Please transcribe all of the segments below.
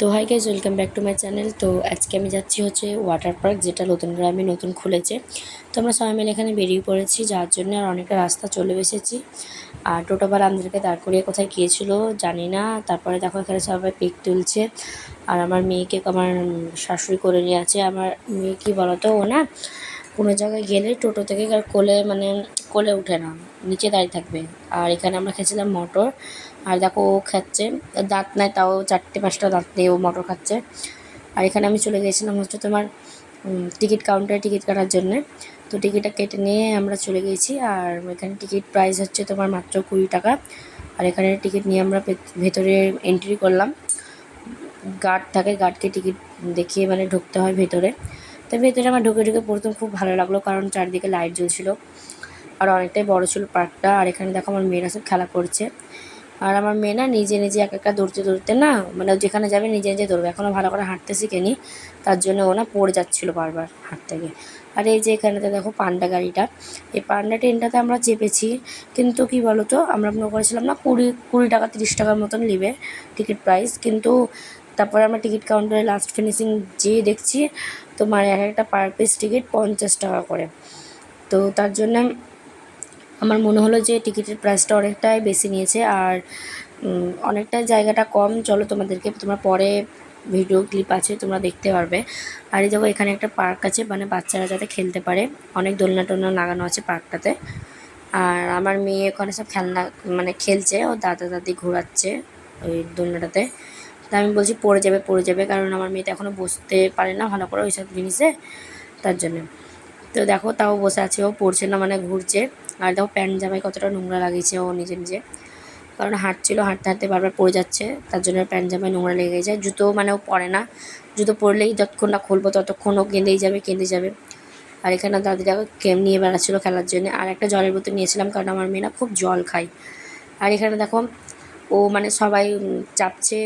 তো hi guys, welcome back to my channel. তো আজকে আমি যাচ্ছি হচ্ছে ওয়াটার পার্ক, যেটা নতুন গ্রামে নতুন খুলেছে। তো আমরা সবাই মিলে এখানে বেরিয়ে পড়েছি যার জন্য, আর অনেকটা রাস্তা চলে এসেছি। আর টোটোবার আমাদেরকে দাঁড় করিয়ে কোথায় গিয়েছিল জানি না। তারপরে দেখো এখানে সবাই পিক তুলছে, আর আমার মেয়েকে আমার শাশুড়ি করে নিয়ে আছে। আমার মেয়ে কী বলতো, ও না কোনো জায়গায় গেলে টোটো থেকে আর কোলে উঠে না, নিচে দাঁড়িয়ে থাকবে। আর এখানে আমরা খেয়েছিলাম মটর, আর দেখো ও খাচ্ছে, দাঁত নাই তাও 4-5টা দাঁত নিয়ে ও মটর খাচ্ছে। আর এখানে আমি চলে গিয়েছিলাম হচ্ছে তোমার টিকিট কাউন্টারে টিকিট কাটার জন্যে। তো টিকিটটা কেটে নিয়ে আমরা চলে গিয়েছি। আর এখানে টিকিট প্রাইস হচ্ছে তোমার মাত্র 20 টাকা। আর এখানে টিকিট নিয়ে আমরা ভেতরে এন্ট্রি করলাম। গার্ড থাকে, গার্ডকে টিকিট দেখিয়ে ঢুকতে হয় ভেতরে। তো ভেতরে আমার ঢুকে প্রথম খুব ভালো লাগলো, কারণ চারিদিকে লাইট জ্বলছিল আর অনেকটাই বড় ছিল পার্কটা। আর এখানে দেখো আমার মেয়েরা সব খেলা করছে। আর আমার মেয়ে না নিজে একা দৌড়তে না, যেখানে যাবে নিজে দৌড়বে, এখনও ভালো করে হাঁটতে শিখেনি, তার জন্য ও না পড়ে যাচ্ছিলো বারবার হাঁটতে গিয়ে। আর এই যে এখানেতে দেখো পান্ডা গাড়িটা, এই পান্ডা ট্রেনটাতে আমরা চেপেছি। কিন্তু কি বলো তো, আমরা মনে করেছিলাম না 20 টাকা 30 টাকার মতন নেবে টিকিট প্রাইস, কিন্তু তারপরে আমরা টিকিট কাউন্টারে লাস্ট ফিনিশিং যেয়ে দেখছি তোমার এক একটা পার পিস টিকিট 50 টাকা করে। তো তার জন্য আমার মনে হলো যে টিকিটের প্রাইসটা অনেকটাই বেশি নিয়েছে, আর অনেকটাই জায়গাটা কম। চলো তোমরা পরে ভিডিও ক্লিপ আছে, তোমরা দেখতে পারবে। আর এই দেখো এখানে একটা পার্ক আছে, বাচ্চারা যাতে খেলতে পারে, অনেক দোলনা টোলনা লাগানো আছে পার্কটাতে। আর আমার মেয়ে ওখানে সব খেলনা খেলছে, ও দাদা দাদি ঘোরাচ্ছে ওই দোলনাটাতে। তা আমি বলছি পড়ে যাবে, কারণ আমার মেয়েটা এখনও বসতে পারে না ভালো করে ওইসব জিনিসে, তার জন্যে। তো দেখো তাও বসে আছে, ও পড়ছে না, ঘুরছে। আর দেখো প্যান্ট জামায় কতটা নোংরা লাগিয়েছে ও নিজে, কারণ হাঁটতে হাঁটতে বারবার পড়ে যাচ্ছে, তার জন্য প্যান্ট জামায় নোংরা লেগে গেছে। জুতো ও পরে না, জুতো পরলেই যতক্ষণ না খুলবো ততক্ষণ ও কেঁদেই যাবে। আর এখানে দাদিরা নিয়ে বেড়াচ্ছিলো খেলার জন্য। আর একটা জলের বোতল নিয়েছিলাম, কারণ আমার মেয়ে না খুব জল খায়। আর এখানে দেখো ও সবাই চাপছে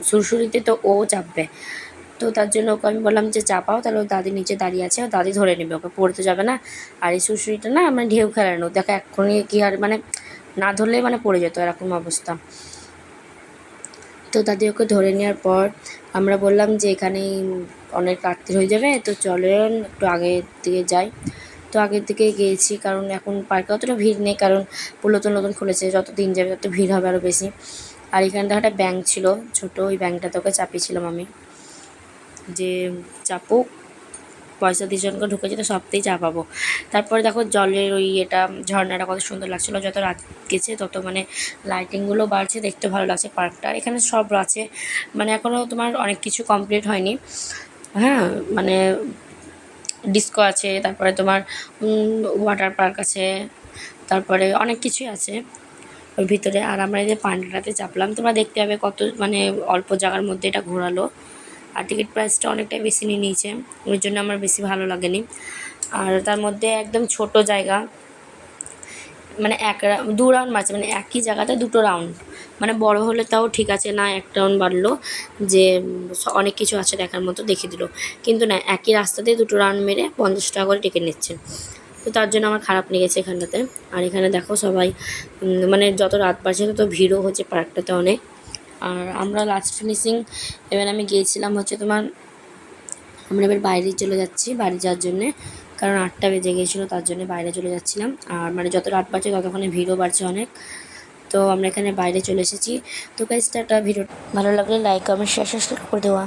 সুরসুরিতে, তো ও চাপবে। তো তার জন্য ওকে আমি বললাম যে চাপাও, তাহলে ও দাদি নিচে দাঁড়িয়ে আছে, ও দাদি ধরে নেবে, ওকে পড়তে যাবে না। আর এই সুরসুরিটা না ঢেউ খেলানো, দেখো এক্ষুনি কি আর না ধরলে পড়ে যেত, এরকম অবস্থা। তো দাদি ওকে ধরে নেওয়ার পর আমরা বললাম যে এখানেই অনেক রাত্রি হয়ে যাবে, তো চলেন একটু আগের দিকে যাই। তো আগের দিকে গিয়েছি, কারণ এখন পার্কে অতটা ভিড় নেই, কারণ নতুন খুলেছে, যত দিন যাবে তত ভিড় হবে আরও বেশি। আর এখানে একটা ব্যাঙ ছিল ছোটো, ওই ব্যাঙটাতে ওকে চাপিয়েছিলাম আমি, যে চাপুক, পয়সা দিয়ে জনকে ঢুকেছে তো সবতেই চাপাবো। তারপরে দেখো জলের ওই ঝর্ণাটা কত সুন্দর লাগছিলো, যত রাত গেছে তত লাইটিংগুলো বাড়ছে, দেখতে ভালো লাগছে পার্কটা। এখানে সব আছে, এখনও তোমার অনেক কিছু কমপ্লিট হয়নি। হ্যাঁ, ডিস্কো আছে, তারপরে তোমার ওয়াটার পার্ক আছে, তারপরে অনেক কিছুই আছে ওর ভিতরে। আর আমরা এই যে পান্ডাটাতে চাপলাম, তোমরা দেখতে পাবে কত অল্প জায়গার মধ্যে এটা ঘোরালো। আর টিকিট প্রাইসটা অনেকটাই বেশি নিয়ে নিয়েছে, ওই জন্য আমার বেশি ভালো লাগেনি। আর তার মধ্যে একদম ছোট জায়গা, 2 রাউন্ড মারছে, একই জায়গাতে 2টো রাউন্ড। বড় হলে তাও ঠিক আছে, না 1 রাউন্ড বাড়লো, যে অনেক কিছু আছে দেখার মতো দেখিয়ে দিল। কিন্তু না, একই রাস্তাতে 2টো রাউন্ড মেরে 50 টাকা করে টিকিট নিচ্ছে। তো তার জন্য আমার খারাপ লেগেছে এখানটাতে। আর এখানে দেখো সবাই যত রাত বাড়ছে তত ভিড়ও হচ্ছে পার্কটাতে অনেক। আর আমরা লাস্ট ফিনিশিং এবার আমি গিয়েছিলাম হচ্ছে তোমার, আমরা এবার বাইরে চলে যাচ্ছি বাড়ি যাওয়ার জন্যে, কারণ 8টা বেজে গিয়েছিলো, তার জন্য বাইরে চলে যাচ্ছিলাম। আর যত রাত বাড়ছে ততক্ষণে ভিড়ও বাড়ছে অনেক। তো আমরা এখানে বাইরে চলে এসেছি। তো গাইস, একটা ভিডিও ভালো লাগলে লাইক কমেন্ট শেয়ার করে দেওয়া।